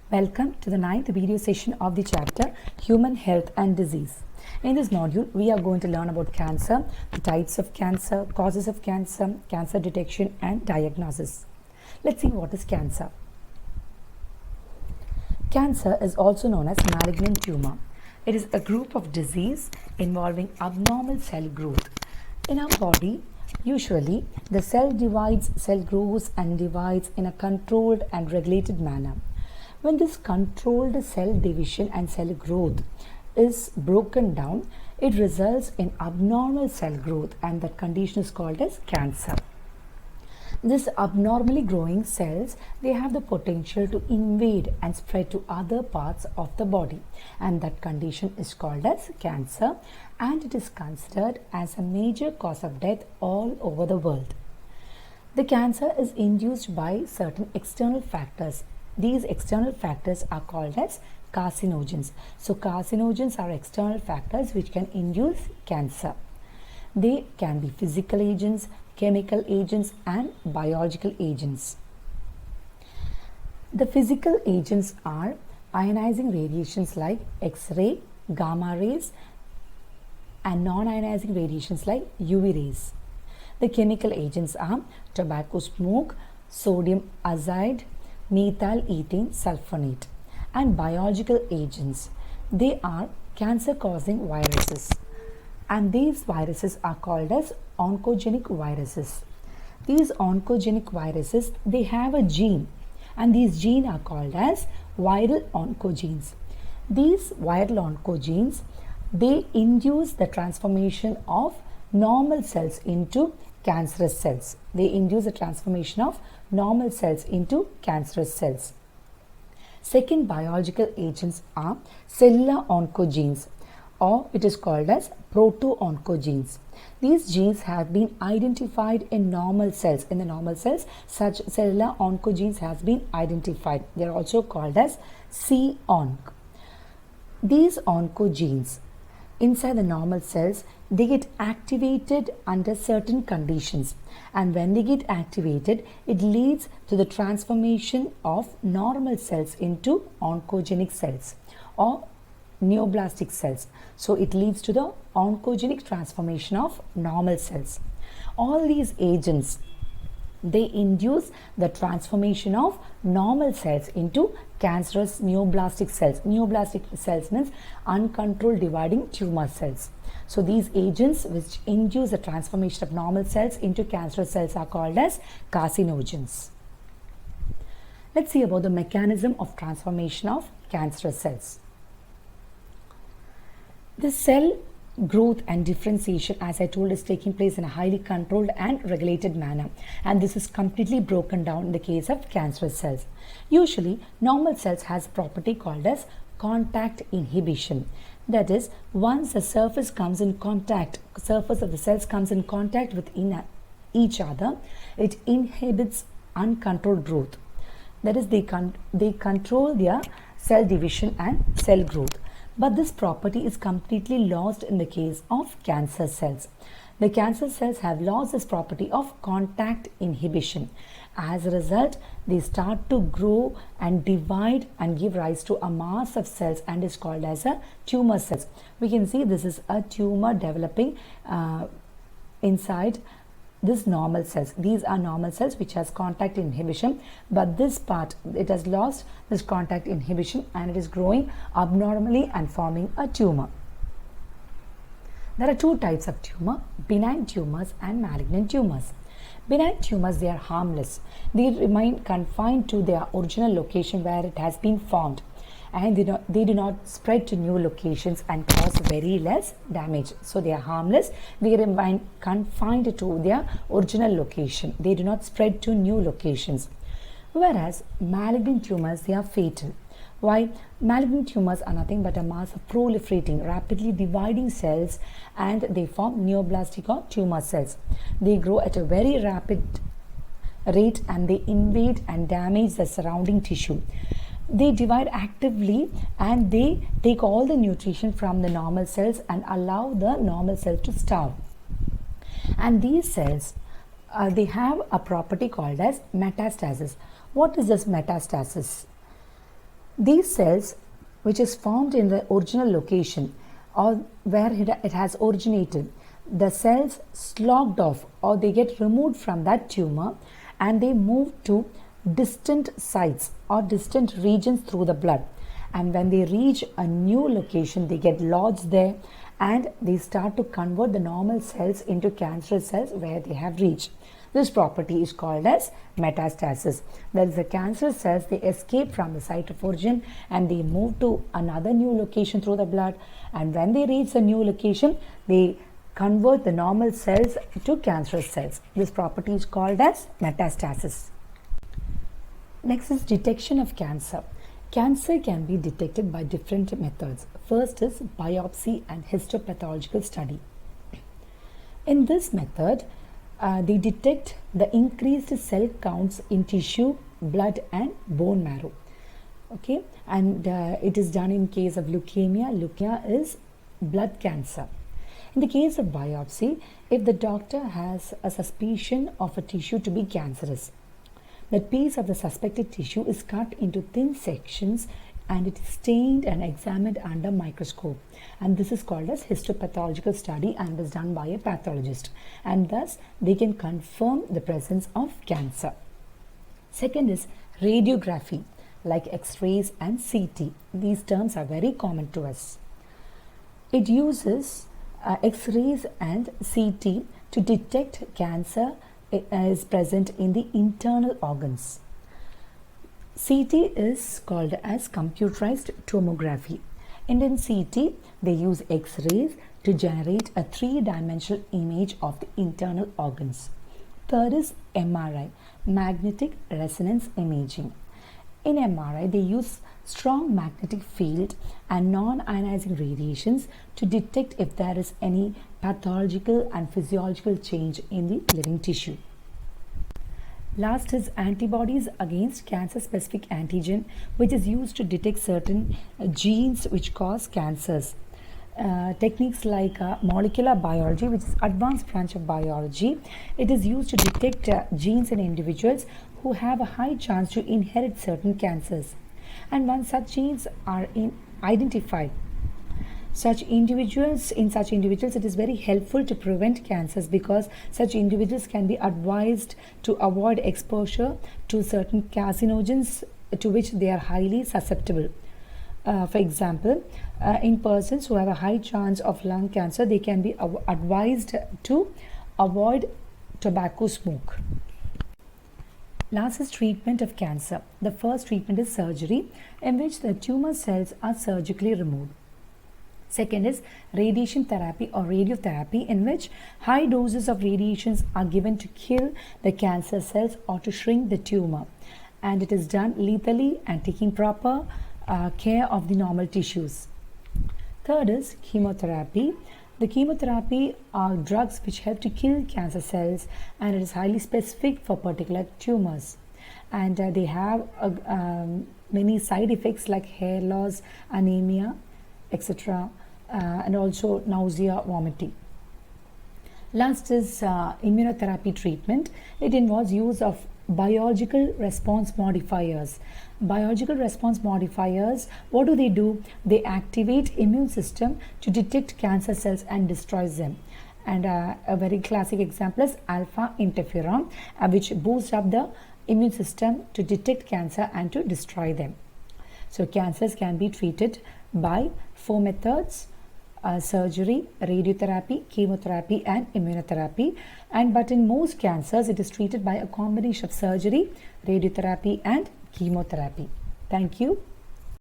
Welcome to the ninth video session of the chapter Human Health and Disease. In this module, we are going to learn about cancer, the types of cancer, causes of cancer, cancer detection and diagnosis. Let's see what is cancer. Cancer is also known as malignant tumor. It is a group of disease involving abnormal cell growth. In our body, usually the cell grows and divides in a controlled and regulated manner. When this controlled cell division and cell growth is broken down, it results in abnormal cell growth, and that condition is called as cancer. This abnormally growing cells, they have the potential to invade and spread to other parts of the body, and that condition is called as cancer, and it is considered as a major cause of death all over the world. The cancer is induced by certain external factors. These external factors are called as carcinogens. So carcinogens are external factors which can induce cancer. They can be physical agents, chemical agents and biological agents. The physical agents are ionizing radiations like X-ray, gamma rays and non-ionizing radiations like UV rays. The chemical agents are tobacco smoke, sodium azide, methyl ethane sulfonate. And biological agents, they are cancer causing viruses, and these viruses are called as oncogenic viruses. These oncogenic viruses, they have a gene, and these genes are called as viral oncogenes. These viral oncogenes, they induce the transformation of normal cells into cancerous cells. They induce the transformation of normal cells into cancerous cells. Second biological agents are cellular oncogenes, or it is called as proto-oncogenes. These genes have been identified in normal cells. In the normal cells, such cellular oncogenes has been identified. They are also called as C-onc. These oncogenes inside the normal cells, they get activated under certain conditions, and when they get activated, it leads to the transformation of normal cells into oncogenic cells or neoplastic cells. So it leads to the oncogenic transformation of normal cells. All these agents, they induce the transformation of normal cells into cancerous neoplastic cells. Neoplastic cells means uncontrolled dividing tumor cells. So these agents which induce the transformation of normal cells into cancerous cells are called as carcinogens. Let's see about the mechanism of transformation of cancerous cells. The cell growth and differentiation, as I told, is taking place in a highly controlled and regulated manner, and this is completely broken down in the case of cancerous cells. Usually normal cells has a property called as contact inhibition. That is, once the surface of the cells comes in contact with each other, it inhibits uncontrolled growth. That is, they control their cell division and cell growth. But this property is completely lost in the case of cancer cells. The cancer cells have lost this property of contact inhibition. As a result, they start to grow and divide and give rise to a mass of cells, and is called as a tumor cells. We can see this is a tumor developing inside this normal cells. These are normal cells which has contact inhibition, but this part, it has lost this contact inhibition and it is growing abnormally and forming a tumor. There are two types of tumor: benign tumors and malignant tumors. Benign tumors, they are harmless. They remain confined to their original location where it has been formed, and they do not spread to new locations and cause very less damage. So they are harmless. They remain confined to their original location. They do not spread to new locations. Whereas malignant tumors, they are fatal. Why? Malignant tumors are nothing but a mass of proliferating, rapidly dividing cells, and they form neoplastic or tumor cells. They grow at a very rapid rate and they invade and damage the surrounding tissue. They divide actively and they take all the nutrition from the normal cells and allow the normal cell to starve. And these cells, they have a property called as metastasis. What is this metastasis? These cells, which is formed in the original location or where it has originated, the cells sloughed off or they get removed from that tumor and they move to distant sites or distant regions through the blood. And when they reach a new location, they get lodged there and they start to convert the normal cells into cancerous cells where they have reached. This property is called as metastasis. That is, the cancerous cells, they escape from the site of origin and they move to another new location through the blood, and when they reach the new location, they convert the normal cells to cancerous cells. This property is called as metastasis. Next is detection of cancer. Cancer can be detected by different methods. First is biopsy and histopathological study. In this method, they detect the increased cell counts in tissue, blood and bone marrow. Okay, and it is done in case of leukemia. Leukemia is blood cancer. In the case of biopsy, if the doctor has a suspicion of a tissue to be cancerous, that piece of the suspected tissue is cut into thin sections and it is stained and examined under microscope, and this is called as histopathological study and is done by a pathologist, and thus they can confirm the presence of cancer. Second is radiography, like X-rays and CT. These terms are very common to us. It uses X-rays and CT to detect cancer is present in the internal organs. CT is called as computerized tomography, and in CT they use X-rays to generate a three-dimensional image of the internal organs. Third is MRI, magnetic resonance imaging. In MRI, they use strong magnetic field and non-ionizing radiations to detect if there is any pathological and physiological change in the living tissue. Last is antibodies against cancer-specific antigen, which is used to detect certain genes which cause cancers. Techniques like molecular biology, which is advanced branch of biology, it is used to detect genes in individuals who have a high chance to inherit certain cancers. And once such genes are identified, in such individuals it is very helpful to prevent cancers, because such individuals can be advised to avoid exposure to certain carcinogens to which they are highly susceptible. For example, in persons who have a high chance of lung cancer, they can be advised to avoid tobacco smoke. Last is treatment of cancer. The first treatment is surgery, in which the tumor cells are surgically removed. Second is radiation therapy or radiotherapy, in which high doses of radiations are given to kill the cancer cells or to shrink the tumor, and it is done lethally and taking proper care of the normal tissues. Third is chemotherapy. The chemotherapy are drugs which help to kill cancer cells, and it is highly specific for particular tumors, and they have many side effects like hair loss, anemia, etc., and also nausea, vomiting. Last is immunotherapy treatment. It involves use of biological response modifiers. Biological response modifiers, what do? They activate immune system to detect cancer cells and destroys them. And a very classic example is alpha interferon, which boosts up the immune system to detect cancer and to destroy them. So cancers can be treated by 4 methods: surgery, radiotherapy, chemotherapy and immunotherapy. But in most cancers, it is treated by a combination of surgery, radiotherapy and chemotherapy. Thank you.